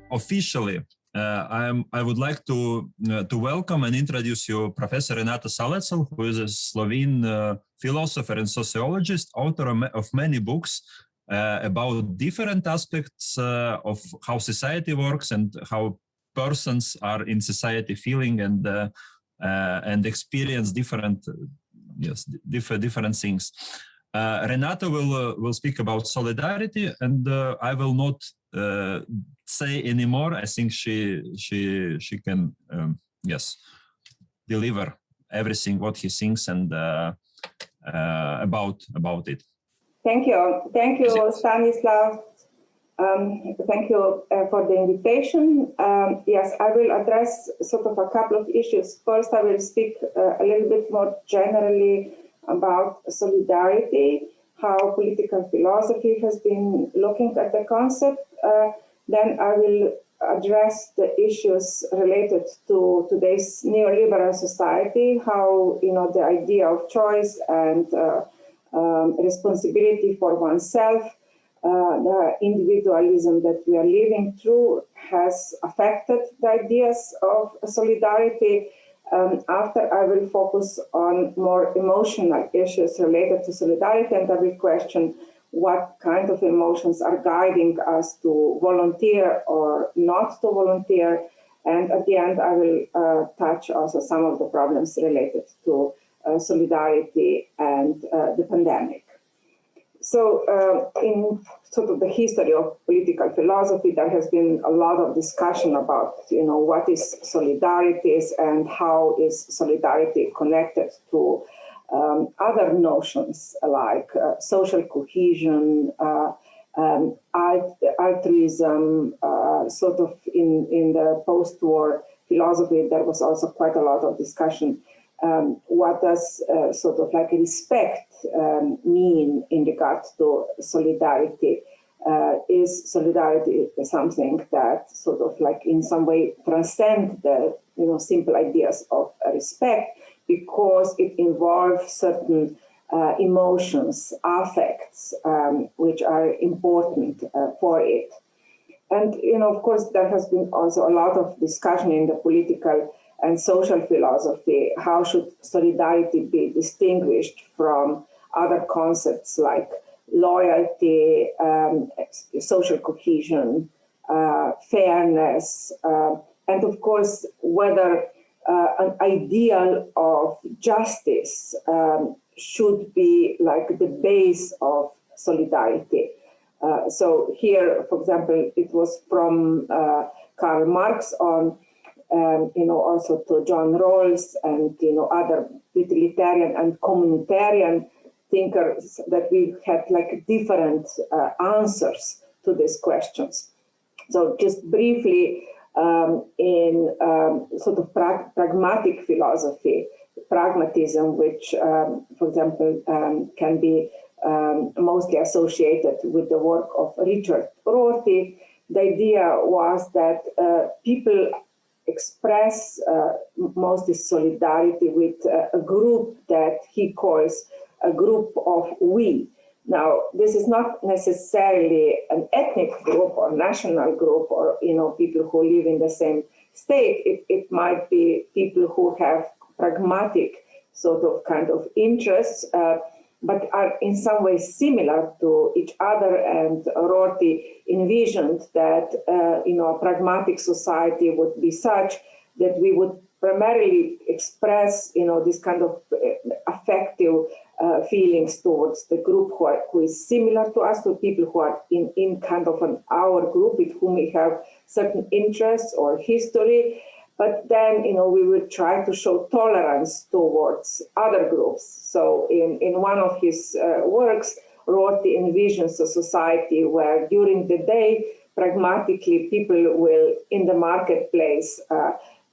Officially, I would like to welcome and introduce you Professor Renata Salecl, who is a Slovene philosopher and sociologist, author of many books about different aspects of how society works and how persons are in society feeling and experience different things. Renata will speak about solidarity, and I will not say anymore. I think she can deliver everything what he thinks and about it. Thank you, Stanislav. Thank you for the invitation. Yes, I will address sort of a couple of issues. First, I will speak a little bit more generally about solidarity, how political philosophy has been looking at the concept. Then I will address the issues related to today's neoliberal society, how the idea of choice and responsibility for oneself, the individualism that we are living through has affected the ideas of solidarity. After, I will focus on more emotional issues related to solidarity, and I will question what kind of emotions are guiding us to volunteer or not to volunteer. And at the end, I will touch also some of the problems related to solidarity and the pandemic. So in sort of the history of political philosophy, there has been a lot of discussion about, what is solidarity and how is solidarity connected to other notions like social cohesion, altruism. Sort of in the post-war philosophy, there was also quite a lot of discussion. What does sort of like respect mean in regard to solidarity? Is solidarity something that sort of like in some way transcend the simple ideas of respect, because it involves certain emotions, affects, which are important for it. And of course, there has been also a lot of discussion in the political and social philosophy. How should solidarity be distinguished from other concepts like loyalty, social cohesion, fairness, and of course, whether an ideal of justice should be like the base of solidarity. So here, for example, it was from Karl Marx on, also to John Rawls and, other utilitarian and communitarian thinkers, that we had like different answers to these questions. So just briefly, in sort of pragmatic philosophy, pragmatism, which, for example, can be mostly associated with the work of Richard Rorty, the idea was that people express mostly solidarity with a group that he calls a group of we. Now, this is not necessarily an ethnic group or national group or people who live in the same state. It might be people who have pragmatic sort of kind of interests, but are in some way similar to each other. And Rorty envisioned that a pragmatic society would be such that we would primarily express this kind of affective feelings towards the group who is similar to us, to people who are in kind of our group with whom we have certain interests or history. But then, we will try to show tolerance towards other groups. So in one of his works, Rorty envisions a society where during the day, pragmatically, people will, in the marketplace,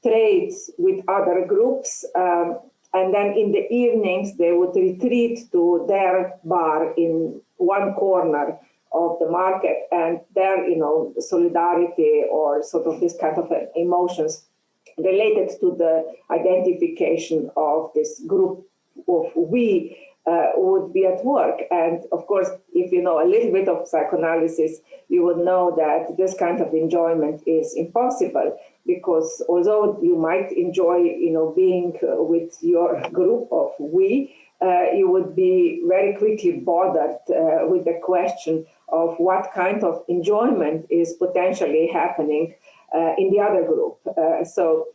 trade with other groups. And then in the evenings, they would retreat to their bar in one corner of the market. And there, solidarity or sort of this kind of emotions related to the identification of this group of we would be at work. And of course, if if you know a little bit of psychoanalysis, you would know that this kind of enjoyment is impossible, because although you might enjoy, being with your group of we, you would be very quickly bothered with the question of what kind of enjoyment is potentially happening in the other group. So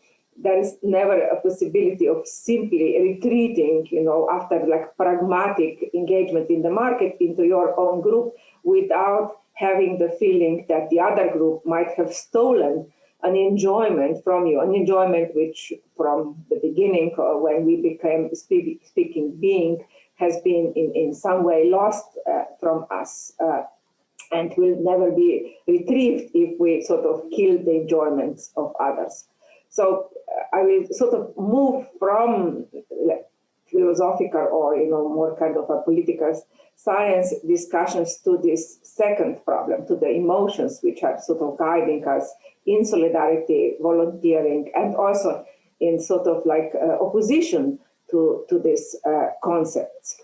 there is never a possibility of simply retreating, after like pragmatic engagement in the market into your own group without having the feeling that the other group might have stolen an enjoyment from you, an enjoyment which from the beginning, when we became speaking being, has been in some way lost from us and will never be retrieved if we sort of kill the enjoyments of others. So I will sort of move from philosophical or more kind of a political science discussions to this second problem, to the emotions which are sort of guiding us in solidarity, volunteering, and also in sort of like opposition to these concepts.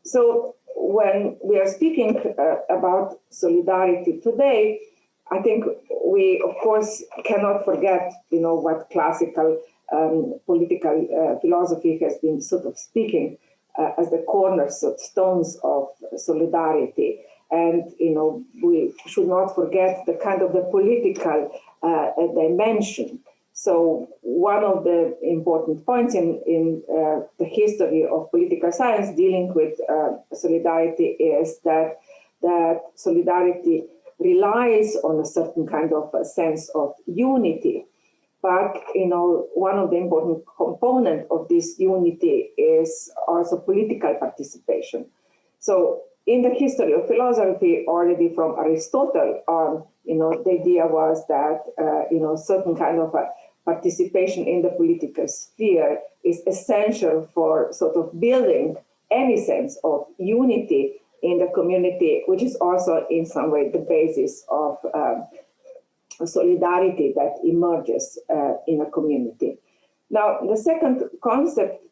So when we are speaking about solidarity today, I think we, of course, cannot forget, what classical political philosophy has been sort of speaking as the cornerstones of solidarity. And, we should not forget the kind of the political dimension. So one of the important points in the history of political science dealing with solidarity is that solidarity relies on a certain kind of a sense of unity. But, one of the important components of this unity is also political participation. So in the history of philosophy, already from Aristotle on, the idea was that, certain kind of a participation in the political sphere is essential for sort of building any sense of unity in the community, which is also in some way the basis of solidarity that emerges in a community. Now, the second concept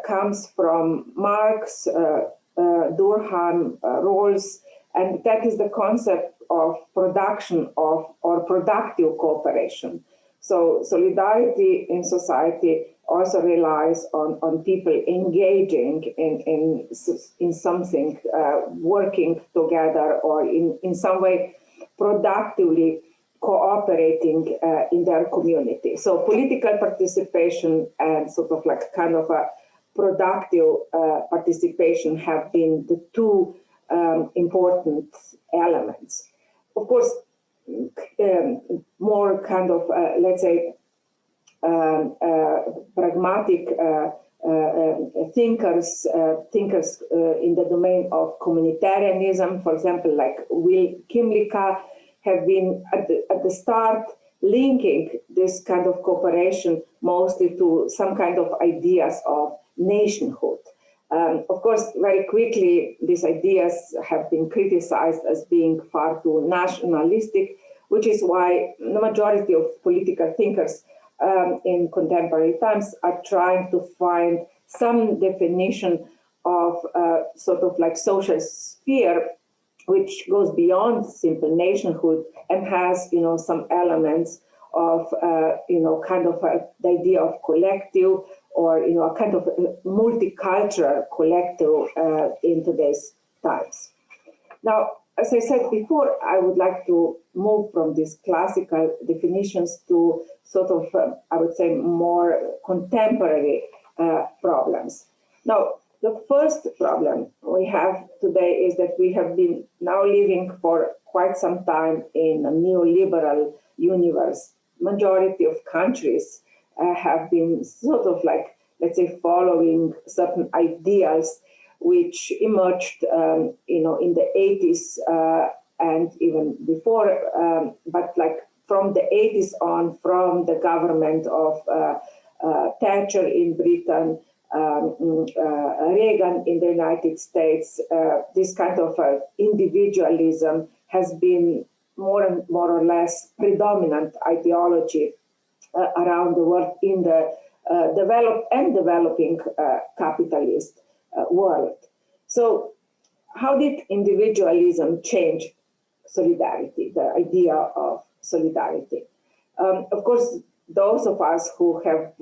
comes from Marx, Durkheim, Rawls, and that is the concept of production of or productive cooperation. So solidarity in society also relies on people engaging in something, working together, or in some way productively cooperating in their community. So political participation and sort of like kind of a productive participation have been the two important elements. Of course, more kind of, let's say, pragmatic thinkers in the domain of communitarianism, for example, like Will Kymlicka, have been at the start linking this kind of cooperation mostly to some kind of ideas of nationhood. Of course, very quickly, these ideas have been criticized as being far too nationalistic, which is why the majority of political thinkers in contemporary times are trying to find some definition of sort of like social sphere, which goes beyond simple nationhood and has, some elements of, kind of the idea of collective, or, a kind of multicultural collective in today's times. Now, as I said before, I would like to move from these classical definitions to sort of, I would say, more contemporary problems. Now, the first problem we have today is that we have been now living for quite some time in a neoliberal universe. Majority of countries have been sort of like, let's say, following certain ideals which emerged, in the 80s and even before, but like from the 80s on, from the government of Thatcher in Britain, Reagan in the United States, this kind of individualism has been more or less predominant ideology around the world in the developed and developing capitalist world. So how did individualism change solidarity, the idea of solidarity? Of course, those of us who have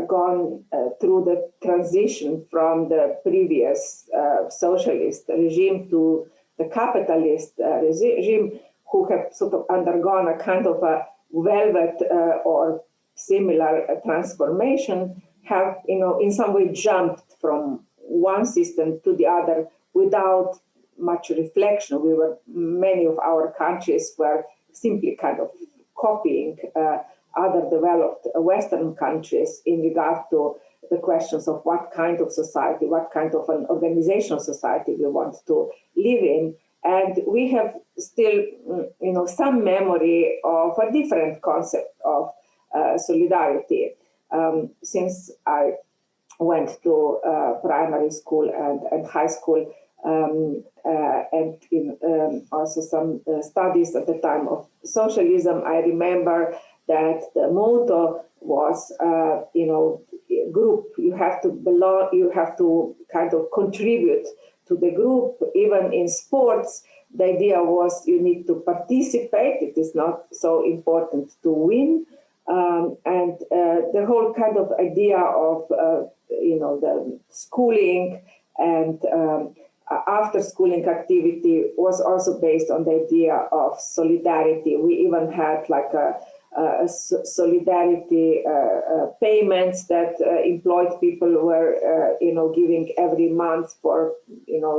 gone through the transition from the previous socialist regime to the capitalist regime, who have sort of undergone a kind of a velvet or similar transformation, have, in some way jumped from one system to the other without much reflection. Many of our countries were simply kind of copying other developed Western countries in regard to the questions of what kind of society, what kind of an organizational society we want to live in. And we have still, some memory of a different concept of solidarity. Since I went to primary school and high school, and in also some studies at the time of socialism, I remember that the motto was, group. You have to belong, you have to kind of contribute to the group. Even in sports, the idea was you need to participate. It is not so important to win. And the whole kind of idea of, the schooling and after schooling activity was also based on the idea of solidarity. We even had like a solidarity payments that employed people were, giving every month for,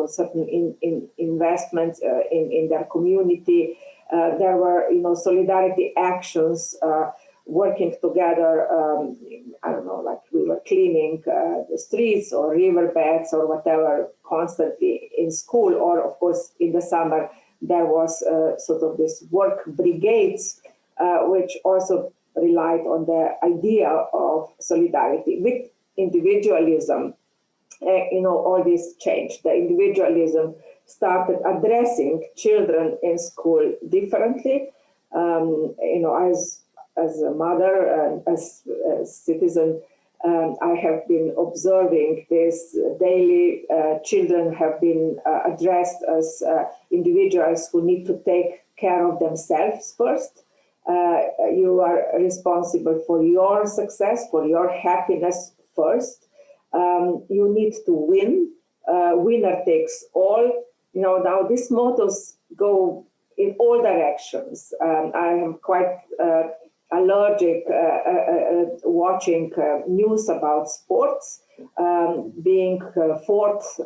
certain investments in their community. There were, solidarity actions working together. I don't know, like we were cleaning the streets or riverbeds or whatever constantly in school, or of course in the summer there was sort of this work brigades, which also relied on the idea of solidarity. With individualism, all this changed. The individualism started addressing children in school differently. As a mother and as a citizen, I have been observing this daily. Children have been addressed as individuals who need to take care of themselves first. You are responsible for your success, for your happiness first. You need to win. Winner takes all. Now these mottos go in all directions. I am quite allergic watching news about sports, being fourth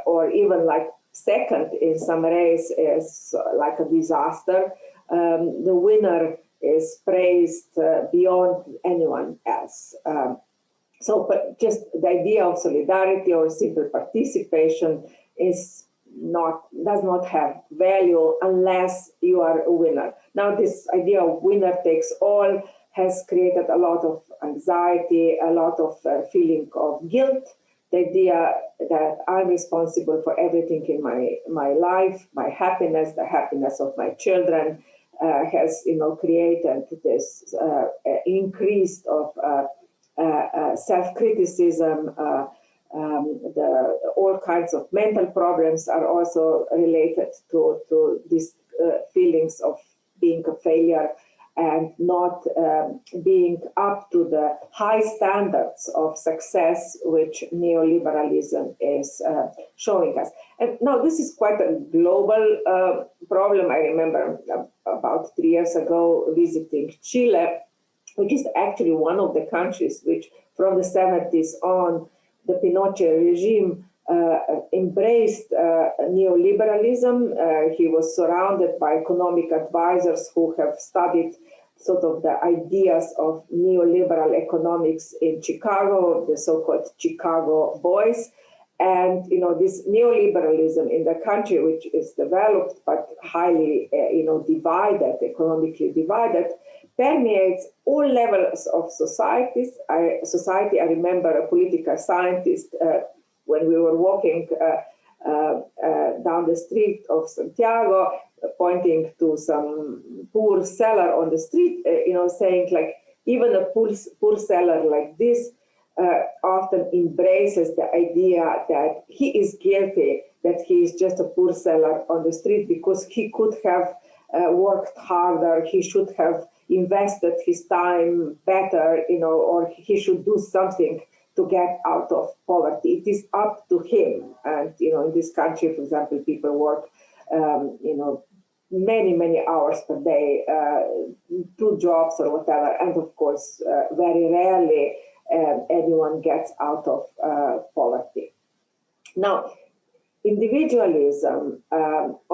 or even like second in some race is like a disaster. The winner is praised beyond anyone else. But just the idea of solidarity or simple participation does not have value unless you are a winner. Now, this idea of winner takes all has created a lot of anxiety, a lot of feeling of guilt. The idea that I'm responsible for everything in my life, my happiness, the happiness of my children, has created this increase of self-criticism. All kinds of mental problems are also related to these feelings of being a failure and not being up to the high standards of success which neoliberalism is showing us. And now this is quite a global problem. I remember about 3 years ago visiting Chile, which is actually one of the countries which from the 70s on, the Pinochet regime embraced neoliberalism. He was surrounded by economic advisors who have studied sort of the ideas of neoliberal economics in Chicago, the so-called Chicago Boys. And, this neoliberalism in the country, which is developed but highly, divided, economically divided, permeates all levels of society. I remember a political scientist when we were walking down the street of Santiago, pointing to some poor seller on the street, saying like, even a poor seller like this often embraces the idea that he is guilty, that he is just a poor seller on the street because he could have worked harder, he should have invested his time better, or he should do something to get out of poverty. It is up to him. And, in this country, for example, people work, many hours per day, 2 jobs or whatever. And of course, very rarely anyone gets out of poverty. Now, individualism,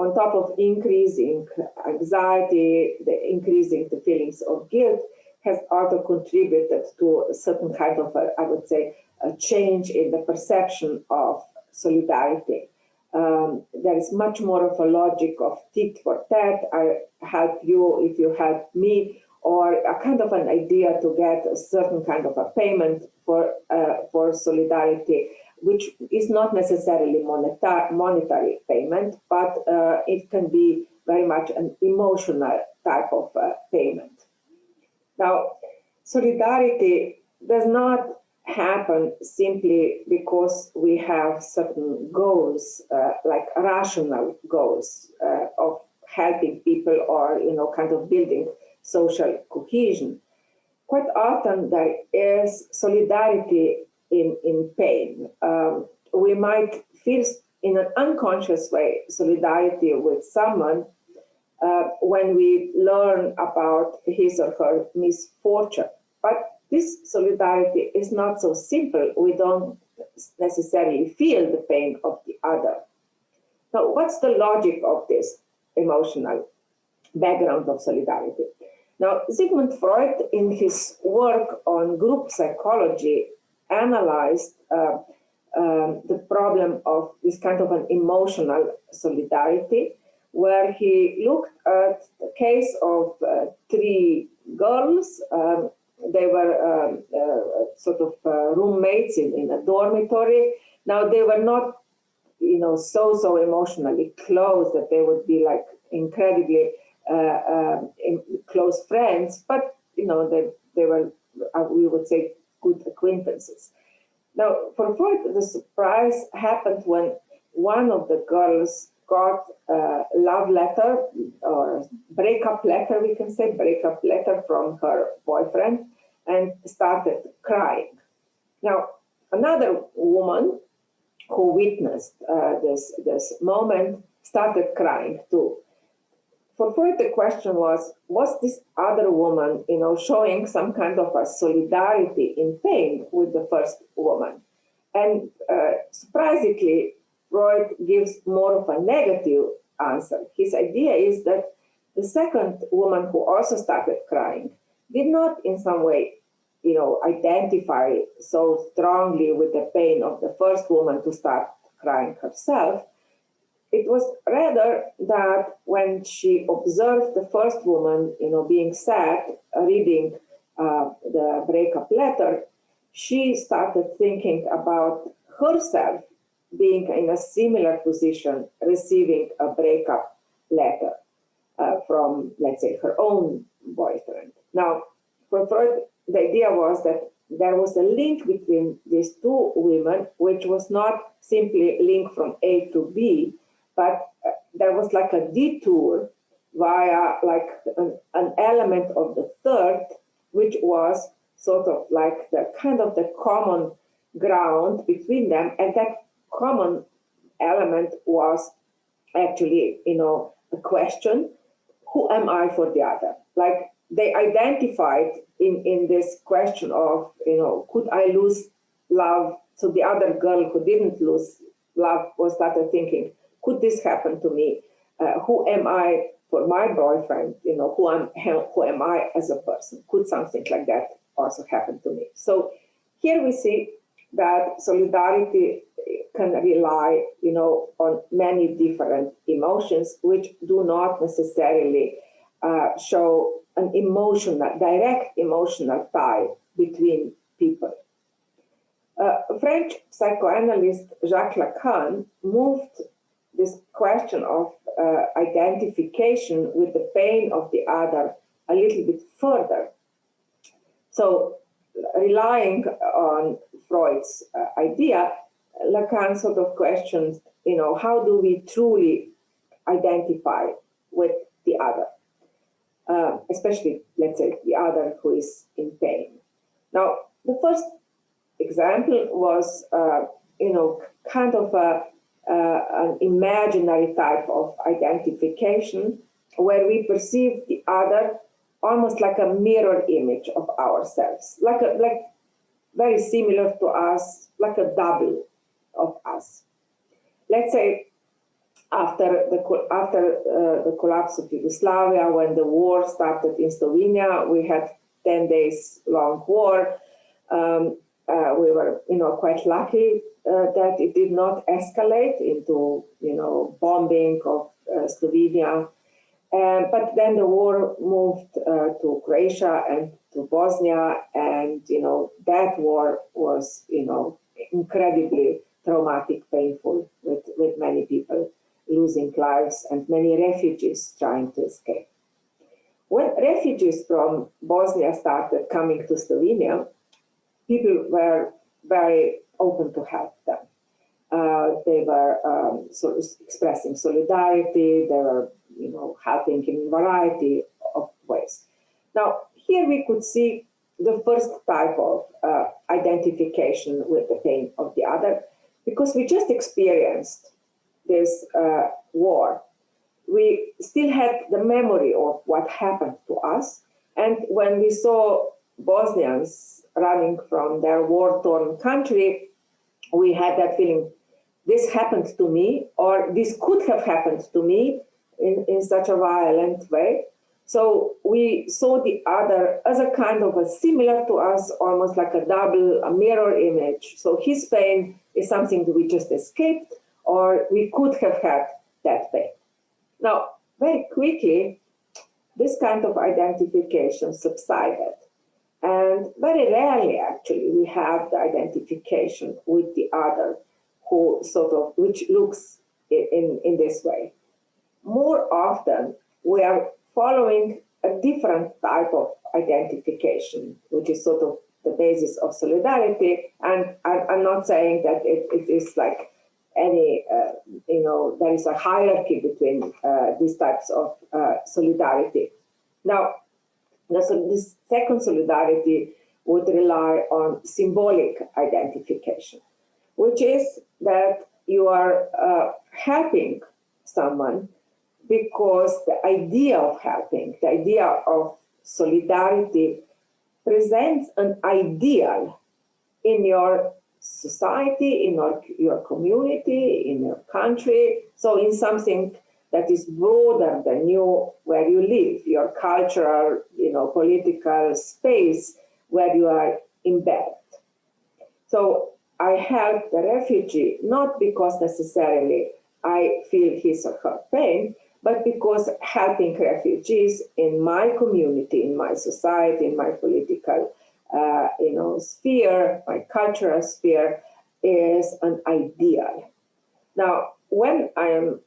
on top of increasing anxiety, increasing the feelings of guilt, has also contributed to a certain kind of, I would say, a change in the perception of solidarity. There is much more of a logic of tit for tat, I help you if you help me, or a kind of an idea to get a certain kind of a payment for solidarity, which is not necessarily monetary payment, but it can be very much an emotional type of payment. Now, solidarity does not happen simply because we have certain goals, like rational goals of helping people or, kind of building social cohesion. Quite often there is solidarity in pain. We might feel in an unconscious way solidarity with someone when we learn about his or her misfortune. But this solidarity is not so simple. We don't necessarily feel the pain of the other. Now, what's the logic of this emotional background of solidarity? Now, Sigmund Freud, in his work on group psychology, analyzed the problem of this kind of an emotional solidarity, where he looked at the case of 3 girls. They were sort of roommates in a dormitory. Now, they were not, so emotionally close that they would be like incredibly close friends, but, they were, we would say, good acquaintances. Now, for Freud, the surprise happened when one of the girls got a love letter, or breakup letter, we can say, breakup letter from her boyfriend, and started crying. Now, another woman who witnessed this moment started crying too. For Freud, the question was this other woman, showing some kind of a solidarity in pain with the first woman? And surprisingly, Freud gives more of a negative answer. His idea is that the second woman who also started crying did not in some way, identify so strongly with the pain of the first woman to start crying herself. It was rather that when she observed the first woman, being sad, reading the breakup letter, she started thinking about herself being in a similar position, receiving a breakup letter from, let's say, her own boyfriend. Now, for Freud, the idea was that there was a link between these 2 women, which was not simply a link from A to B, but there was like a detour via like an element of the third, which was sort of like the kind of the common ground between them. And that common element was actually, a question, who am I for the other? Like they identified in this question of, could I lose love? So the other girl who didn't lose love was started thinking, could this happen to me? Who am I for my boyfriend? Who am I as a person? Could something like that also happen to me? So here we see that solidarity can rely, on many different emotions, which do not necessarily show an direct emotional tie between people. French psychoanalyst Jacques Lacan moved this question of identification with the pain of the other a little bit further. So, relying on Freud's idea, Lacan sort of questioned how do we truly identify with the other, especially, let's say, the other who is in pain. Now, the first example was, kind of an imaginary type of identification where we perceive the other almost like a mirror image of ourselves, like very similar to us, like a double of us. Let's say after the collapse of Yugoslavia, when the war started in Slovenia, we had 10 days long war. We were, quite lucky that it did not escalate into, bombing of Slovenia. But then the war moved to Croatia and to Bosnia, and that war was incredibly traumatic, painful, with many people losing lives and many refugees trying to escape. When refugees from Bosnia started coming to Slovenia, people were very open to help them. They were sort of expressing solidarity. They were, helping in a variety of ways. Now, here we could see the first type of identification with the pain of the other, because we just experienced this war. We still had the memory of what happened to us. And when we saw Bosnians running from their war-torn country, we had that feeling, this happened to me, or this could have happened to me in such a violent way. So we saw the other as a kind of a similar to us, almost like a double, a mirror image. So his pain is something that we just escaped, or we could have had that pain. Now, very quickly, this kind of identification subsided. And very rarely, actually, we have the identification with the other who which looks in this way. More often, we are following a different type of identification, which is sort of the basis of solidarity. And I'm not saying that it is like any, there is a hierarchy between these types of solidarity. Now, this second solidarity would rely on symbolic identification, which is that you are helping someone because the idea of helping, the idea of solidarity presents an ideal in your society, in your community, in your country, so in something that is broader than you, where you live, your cultural, political space where you are embedded. So I help the refugee, not because necessarily I feel his or her pain, but because helping refugees in my community, in my society, in my political sphere, my cultural sphere, is an ideal. Now, when I am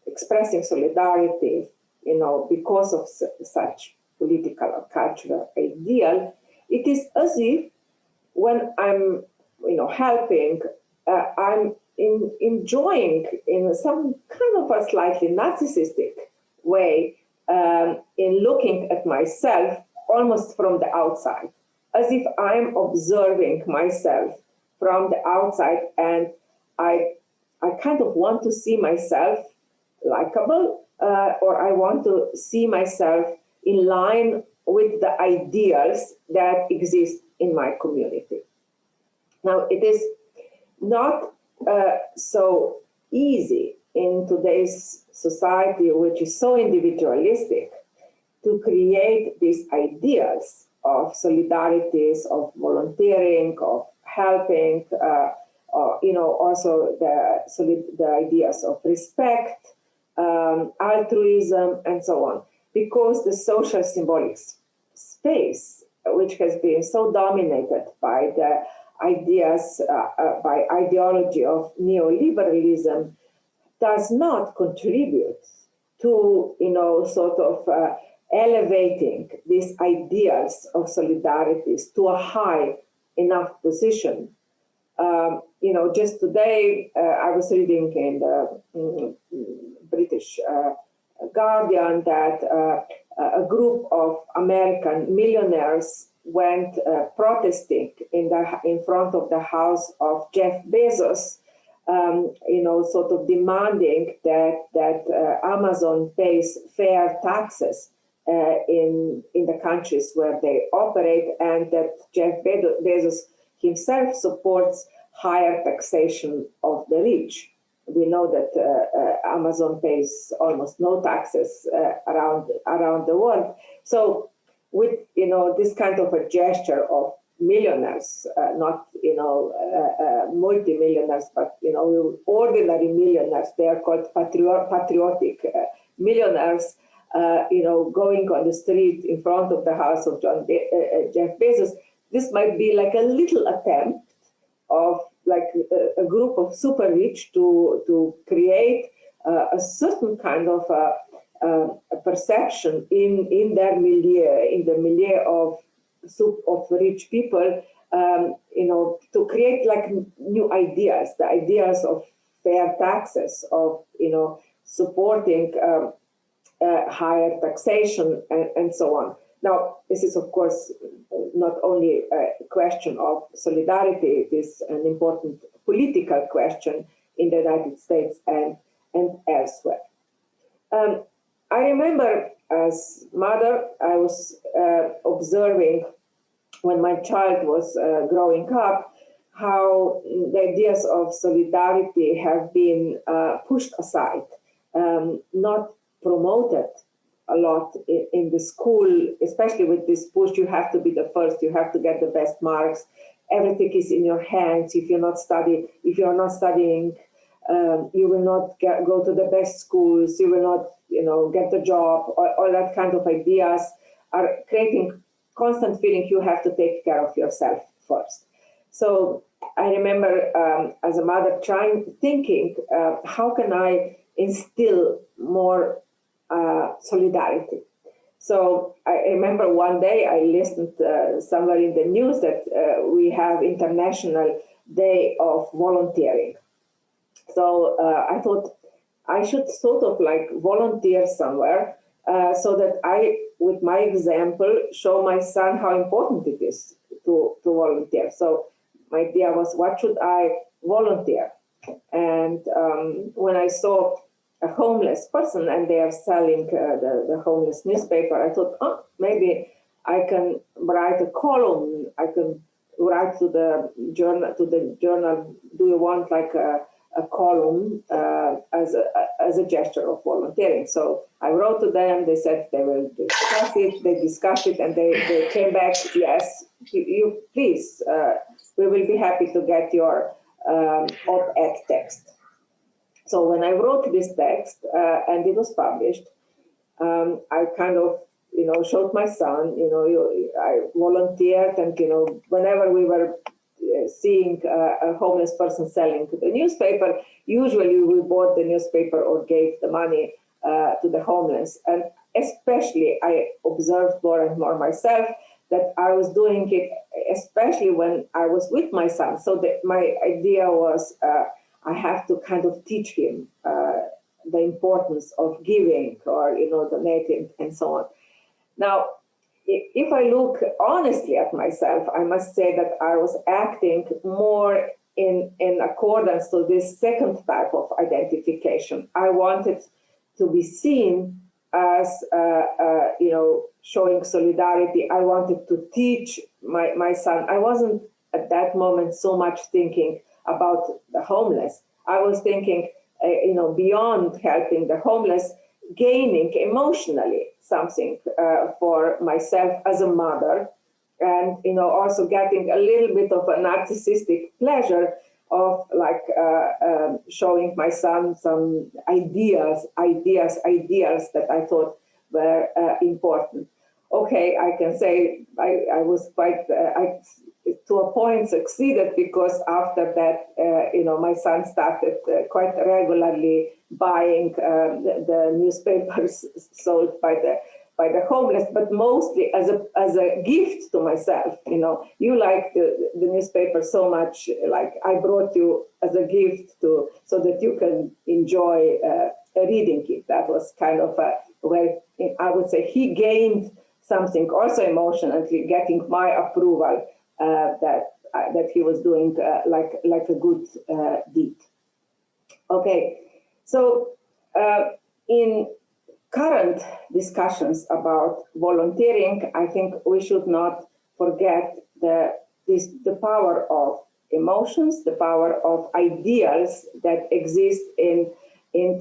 expressing solidarity, because of such political or cultural ideal, it is as if when I'm, helping, I'm enjoying in some kind of a slightly narcissistic way in looking at myself almost from the outside, as if I'm observing myself from the outside, and I kind of want to see myself likable, or I want to see myself in line with the ideals that exist in my community. Now, it is not so easy in today's society, which is so individualistic, to create these ideals of solidarities, of volunteering, of helping, also the ideas of respect, altruism, and so on, because the social symbolic space, which has been so dominated by the ideas, by ideology of neoliberalism, does not contribute to, elevating these ideals of solidarities to a high enough position Just today, I was reading in the British Guardian that a group of American millionaires went protesting in front of the house of Jeff Bezos, sort of demanding that Amazon pays fair taxes in the countries where they operate, and that Jeff Bezos himself supports higher taxation of the rich. We know that Amazon pays almost no taxes around the world. So with this kind of a gesture of millionaires, not multimillionaires, but ordinary millionaires, they are called patriotic millionaires, going on the street in front of the house of Jeff Bezos. This might be like a little attempt of like a group of super rich to create a certain kind of a perception in their milieu, in the milieu of rich people, to create like new ideas, the ideas of fair taxes, of supporting higher taxation and so on. Now, this is, of course, not only a question of solidarity, it is an important political question in the United States and elsewhere. I remember as mother, I was observing when my child was growing up, how the ideas of solidarity have been pushed aside, not promoted a lot in the school, especially with this push. You have to be the first, you have to get the best marks, everything is in your hands. If you're not studying, you will not go to the best schools, you will not get the job. All that kind of ideas are creating constant feeling you have to take care of yourself first. So I remember as a mother thinking, how can I instill more solidarity? So I remember one day I listened somewhere in the news that we have International Day of Volunteering. So I thought I should sort of like volunteer somewhere so that I, with my example, show my son how important it is to volunteer. So my idea was, what should I volunteer? And when I saw a homeless person and they are selling the homeless newspaper, I thought, maybe I can write a column. I can write to the journal. Do you want like a column as a gesture of volunteering? So I wrote to them. They said they will discuss it. They discussed it, and they came back. Yes, you please. We will be happy to get your op-ed text. So when I wrote this text and it was published, I kind of, showed my son, I volunteered, and, whenever we were seeing a homeless person selling the newspaper, usually we bought the newspaper or gave the money to the homeless. And especially I observed more and more myself that I was doing it, especially when I was with my son. So my idea was, I have to kind of teach him the importance of giving or, donating and so on. Now, if I look honestly at myself, I must say that I was acting more in accordance to this second type of identification. I wanted to be seen as, showing solidarity. I wanted to teach my son. I wasn't at that moment so much thinking about the homeless. I was thinking, beyond helping the homeless, gaining emotionally something for myself as a mother, and also getting a little bit of a narcissistic pleasure of like showing my son some ideas that I thought were important. Okay, I can say I was quite, to a point succeeded, because after that, my son started quite regularly buying the newspapers sold by by the homeless, but mostly as a gift to myself. You like the newspaper so much, like I brought you as a gift so that you can enjoy reading it. That was kind of a way, I would say, he gained something also emotionally, getting my approval that he was doing like a good deed. Okay, so in current discussions about volunteering, I think we should not forget the power of emotions, the power of ideals that exist in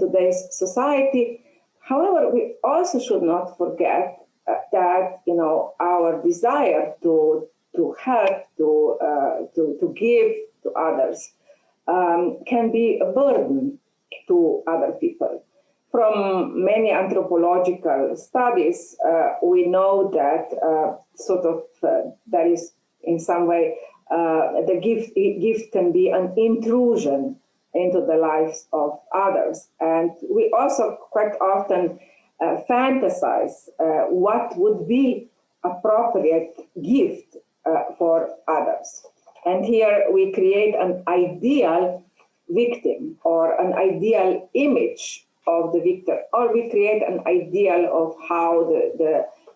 today's society. However, we also should not forget that our desire to help, to give to others can be a burden to other people. From many anthropological studies, we know that there is in some way the gift can be an intrusion into the lives of others. And we also quite often fantasize what would be appropriate gift for others. And here we create an ideal victim or an ideal image of the victim, or we create an ideal of how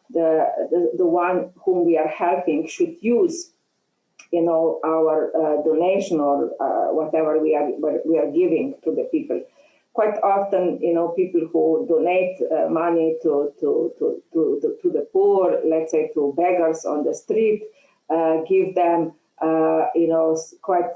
the one whom we are helping should use our donation or whatever we are giving to the people. Quite often, people who donate money to the poor, let's say to beggars on the street, give them quite,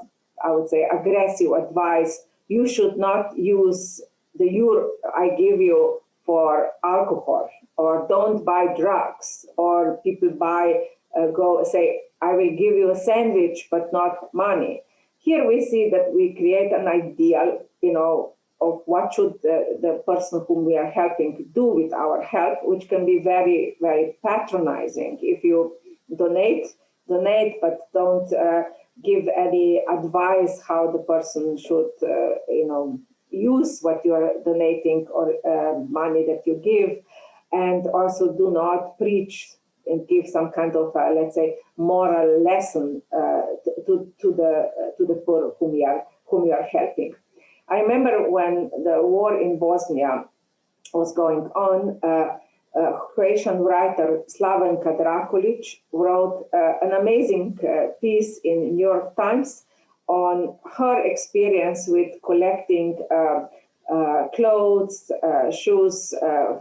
I would say, aggressive advice. You should not use the euro I give you for alcohol, or don't buy drugs, or people go say, I will give you a sandwich, but not money. Here we see that we create an ideal, of what should the person whom we are helping do with our help, which can be very, very patronizing. If you donate, but don't give any advice how the person should, use what you are donating or money that you give, and also do not preach and give some kind of, let's say, moral lesson to the poor whom you are helping. I remember when the war in Bosnia was going on, Croatian writer Slavenka Drakulic wrote an amazing piece in New York Times on her experience with collecting clothes, shoes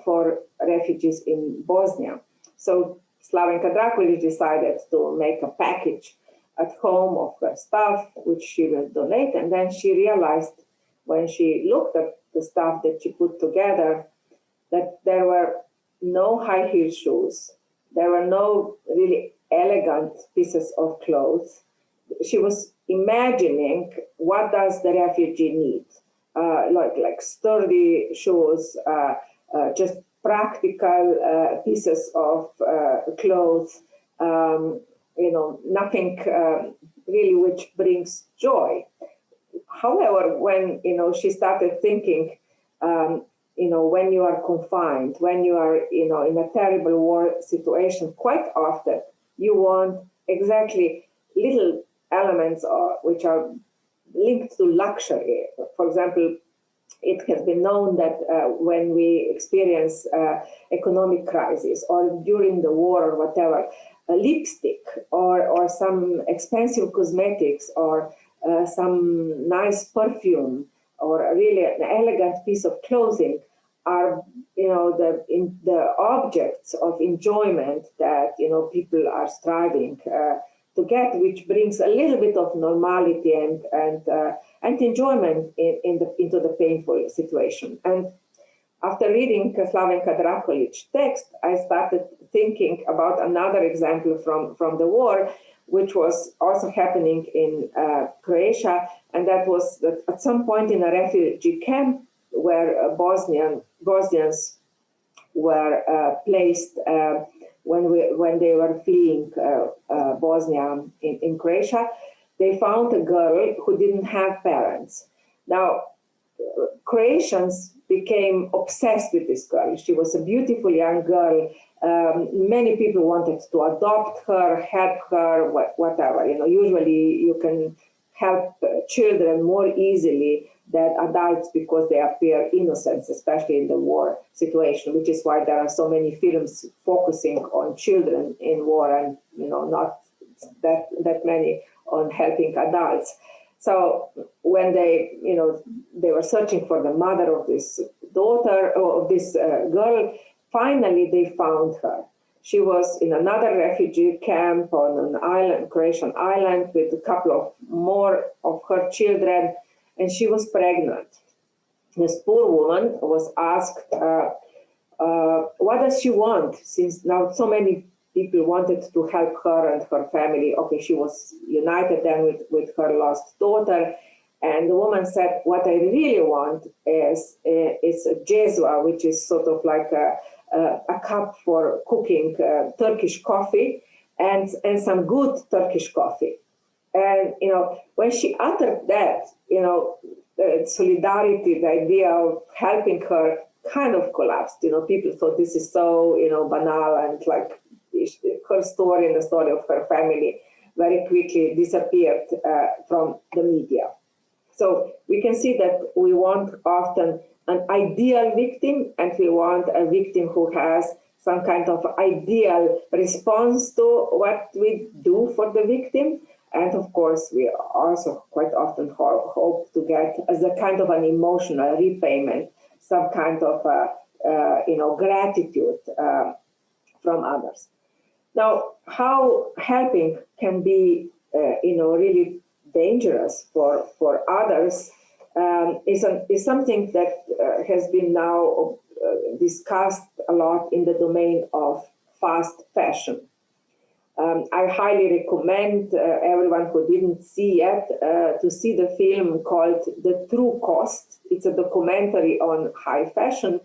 for refugees in Bosnia. So Slavenka Drakulic decided to make a package at home of her stuff, which she will donate. And then she realized when she looked at the stuff that she put together, that there were no high heel shoes. There were no really elegant pieces of clothes. She was imagining what does the refugee need, like sturdy shoes, just practical pieces of clothes, nothing really which brings joy. However, when she started thinking, when you are confined, when you are in a terrible war situation, quite often you want exactly little elements which are linked to luxury. For example, it has been known that when we experience economic crisis or during the war or whatever, a lipstick or some expensive cosmetics or some nice perfume or really an elegant piece of clothing are the objects of enjoyment that people are striving to get, which brings a little bit of normality and enjoyment into the painful situation. And after reading Slavenka Drakulic's text, I started thinking about another example from the war, which was also happening in Croatia, and that was that at some point in a refugee camp where Bosnians were placed when they were fleeing Bosnia in Croatia, they found a girl who didn't have parents. Now, Croatians became obsessed with this girl. She was a beautiful young girl, Many people wanted to adopt her, help her, whatever. Usually you can help children more easily than adults because they appear innocent, especially in the war situation, which is why there are so many films focusing on children in war and not that many on helping adults. So when they were searching for the mother of this daughter, or of this girl, finally they found her. She was in another refugee camp on an island, Croatian island, with a couple of more of her children, and she was pregnant. This poor woman was asked, what does she want? Since now so many people wanted to help her and her family. Okay, she was united then with her lost daughter. And the woman said, what I really want is a jezwa, which is sort of like a cup for cooking Turkish coffee and some good Turkish coffee. And, when she uttered that, solidarity, the idea of helping her kind of collapsed. People thought this is so, banal, and like her story and the story of her family very quickly disappeared from the media. So we can see that we want often an ideal victim, and we want a victim who has some kind of ideal response to what we do for the victim. And of course, we also quite often hope to get as a kind of an emotional repayment, some kind of gratitude from others. Now, how helping can be, really dangerous for others is something that has been now discussed a lot in the domain of fast fashion. I highly recommend everyone who didn't see yet to see the film called The True Cost. It's a documentary on high fashion,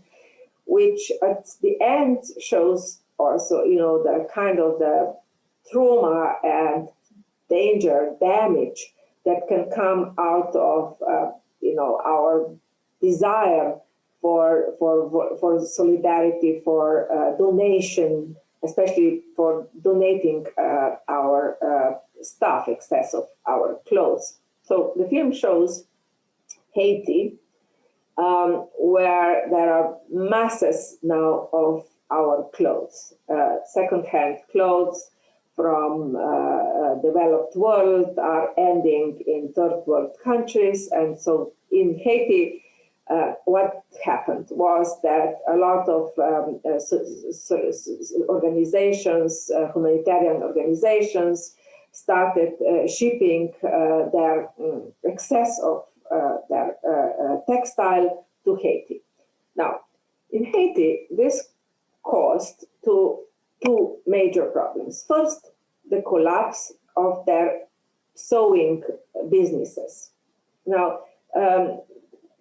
which at the end shows also, the kind of the trauma and danger, damage that can come out of, our desire for solidarity, for donation, especially for donating our stuff, excess of our clothes. So the film shows Haiti, where there are masses now of our clothes, second-hand clothes from developed world are ending in third world countries. And so in Haiti, what happened was that a lot of organizations, humanitarian organizations, started shipping their excess of their textile to Haiti. Now, in Haiti, this caused two major problems. First, the collapse of their sewing businesses. Now,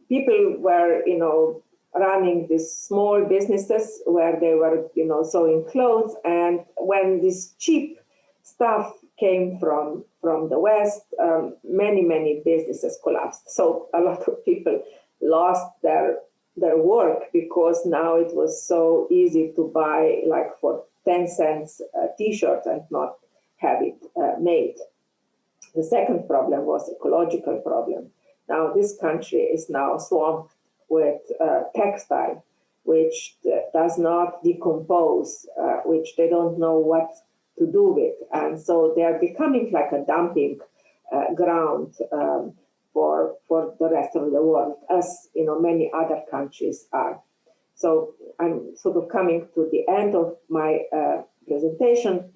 people were, running these small businesses where they were, sewing clothes, and when this cheap stuff came from the West, many businesses collapsed. So a lot of people lost their work because now it was so easy to buy, like for 10 cents a t-shirt and not have it made. The second problem was ecological problem. Now this country is now swamped with textile, which does not decompose, which they don't know what to do with. And so they are becoming like a dumping ground for the rest of the world, as many other countries are. So I'm sort of coming to the end of my presentation.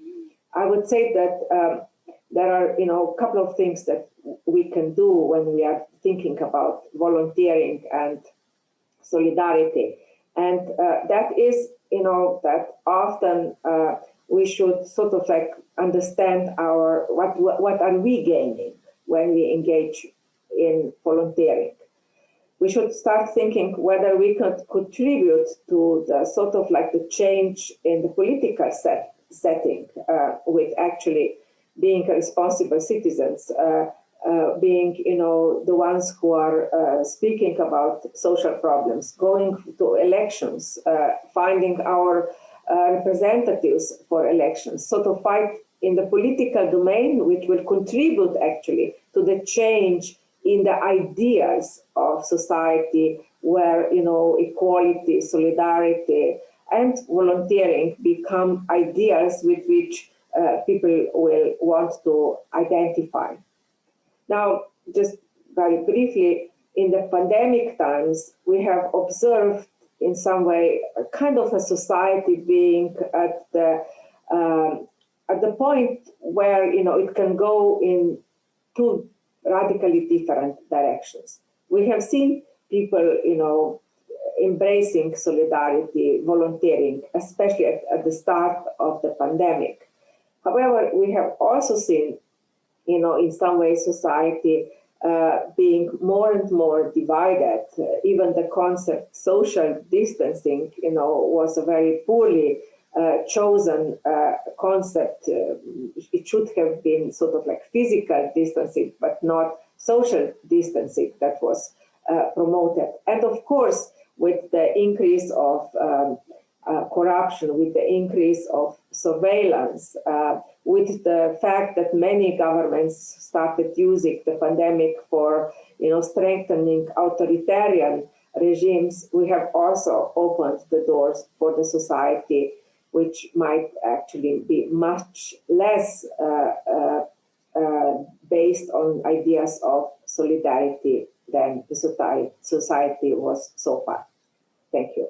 I would say that there are a couple of things that we can do when we are thinking about volunteering and solidarity, and that is that often we should sort of like understand what are we gaining when we engage in volunteering. We should start thinking whether we could contribute to the sort of like the change in the political setting with actually being responsible citizens, being the ones who are speaking about social problems, going to elections, finding our representatives for elections. So to fight in the political domain, which will contribute actually to the change in the ideas of society, where equality, solidarity, and volunteering become ideas with which people will want to identify. Now, just very briefly, in the pandemic times, we have observed in some way a kind of a society being at the point where it can go in two radically different directions. We have seen people embracing solidarity, volunteering, especially at the start of the pandemic. However, we have also seen in some ways society being more and more divided. Even the concept social distancing was a very poorly chosen concept. It should have been sort of like physical distancing, but not social distancing that was promoted. And of course, with the increase of corruption, with the increase of surveillance, with the fact that many governments started using the pandemic for strengthening authoritarian regimes, we have also opened the doors for the society, which might actually be much less based on ideas of solidarity than the society was so far. Thank you.